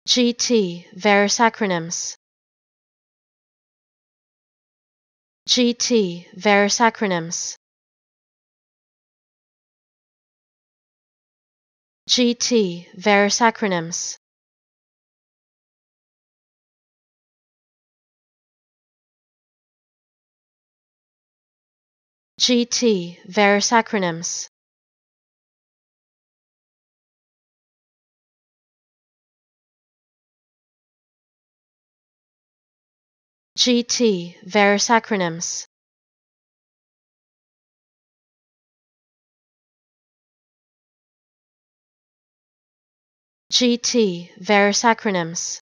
GT, various acronyms. GT, various acronyms. GT, various acronyms. GT, various acronyms. GT, various acronyms. GT, various acronyms.